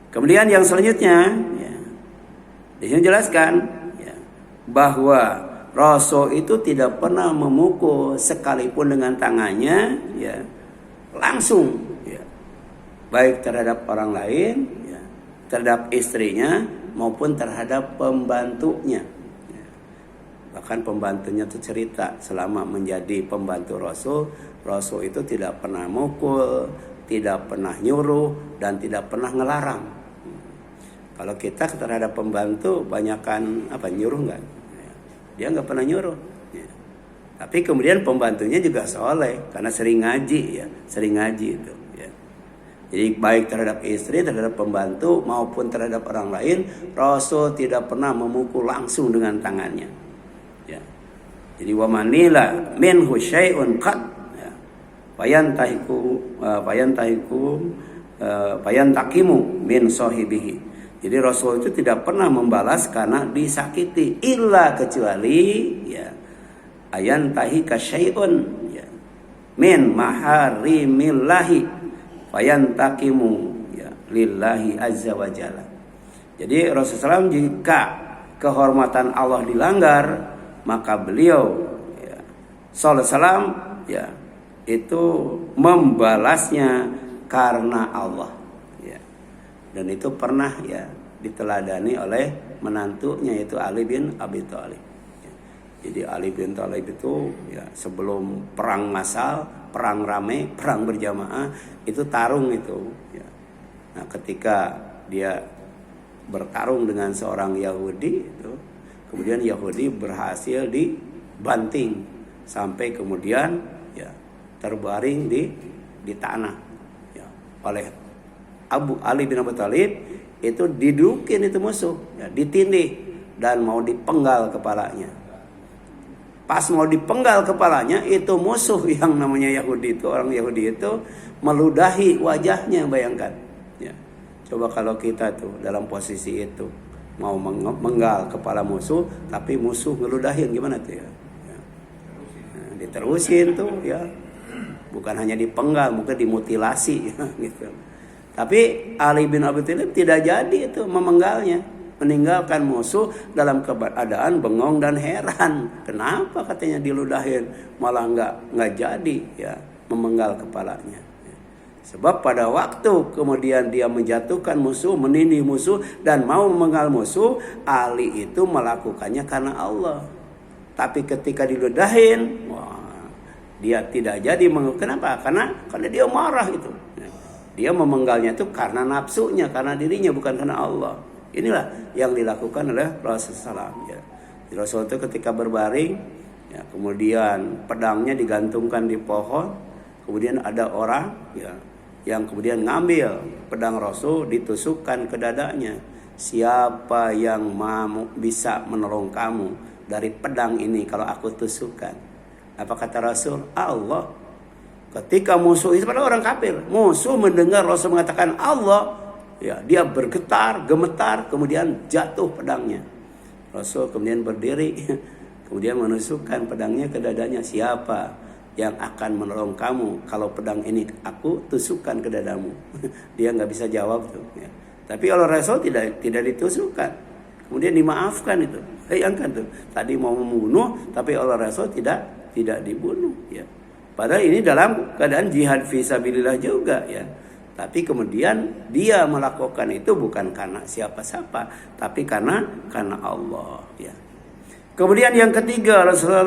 Kemudian yang selanjutnya, ya, di sini jelaskan ya, bahwa Rasul itu tidak pernah memukul sekalipun dengan tangannya, ya, langsung, ya, baik terhadap orang lain, ya, terhadap istrinya maupun terhadap pembantunya. Ya. Bahkan pembantunya itu cerita selama menjadi pembantu Rasul itu tidak pernah mukul, tidak pernah nyuruh, dan tidak pernah ngelarang. Kalau kita terhadap pembantu banyakkan nyuruh nggak? Dia nggak pernah nyuruh. Ya. Tapi kemudian pembantunya juga soleh karena sering ngaji itu. Ya. Jadi baik terhadap istri, terhadap pembantu maupun terhadap orang lain, Rasul tidak pernah memukul langsung dengan tangannya. Ya. Jadi wa manila minhu syai'un qad fayantakimu min sahibihi. Jadi Rasul itu tidak pernah membalas karena disakiti, illa kecuali ya ayantahika syai'un ya min maharimillahi fayantakimu ya lillahi azza wa jalla. Jadi Rasulullah SAW jika kehormatan Allah dilanggar, maka beliau ya sallallahu alaihi wasallam ya itu membalasnya karena Allah. Dan itu pernah ya diteladani oleh menantunya yaitu Ali bin Abi Thalib. Jadi Ali bin Thalib itu ya sebelum perang massal, perang rame, perang berjamaah itu tarung itu. Ya. Nah ketika dia bertarung dengan seorang Yahudi itu, kemudian Yahudi berhasil dibanting sampai kemudian ya terbaring di tanah ya, oleh Ali bin Abi Thalib itu didudukin itu musuh, ya, ditindih dan mau dipenggal kepalanya. Pas mau dipenggal kepalanya itu musuh yang namanya Yahudi itu, orang Yahudi itu meludahi wajahnya, bayangkan. Ya. Coba kalau kita tuh dalam posisi itu mau menggal kepala musuh, tapi musuh ngeludahin gimana tuh ya? Ya. Nah, diterusin tuh ya, bukan hanya dipenggal, mungkin dimutilasi ya, gitu. Tapi Ali bin Abi Thalib tidak jadi itu memenggalnya, meninggalkan musuh dalam keadaan bengong dan heran. Kenapa katanya diludahin, malah nggak jadi ya memenggal kepalanya. Sebab pada waktu kemudian dia menjatuhkan musuh, menindih musuh dan mau memenggal musuh, Ali itu melakukannya karena Allah. Tapi ketika diludahin, wah, dia tidak jadi kenapa? Karena dia marah itu. Dia memenggalnya itu karena nafsunya, karena dirinya, bukan karena Allah. Inilah yang dilakukan oleh Rasulullah SAW. Ya. Rasul itu ketika berbaring, ya, kemudian pedangnya digantungkan di pohon, kemudian ada orang ya, yang kemudian ngambil pedang Rasul, ditusukkan ke dadanya. Siapa yang bisa menolong kamu dari pedang ini kalau aku tusukkan? Apa kata Rasul? Allah. Ketika musuh itu pada orang kafir, musuh mendengar Rasul mengatakan Allah, ya dia bergetar, gemetar, kemudian jatuh pedangnya. Rasul kemudian berdiri, kemudian menusukkan pedangnya ke dadanya. Siapa yang akan menolong kamu kalau pedang ini aku tusukkan ke dadamu? Dia nggak bisa jawab tuh. Ya. Tapi oleh Rasul tidak ditusukkan, kemudian dimaafkan itu. Bayangkan tuh, tadi mau membunuh, tapi oleh Rasul tidak dibunuh. Ya. Padahal ini dalam keadaan jihad fisabilillah juga ya. Tapi kemudian dia melakukan itu bukan karena siapa-siapa, tapi karena Allah ya. Kemudian yang ketiga, Rasulullah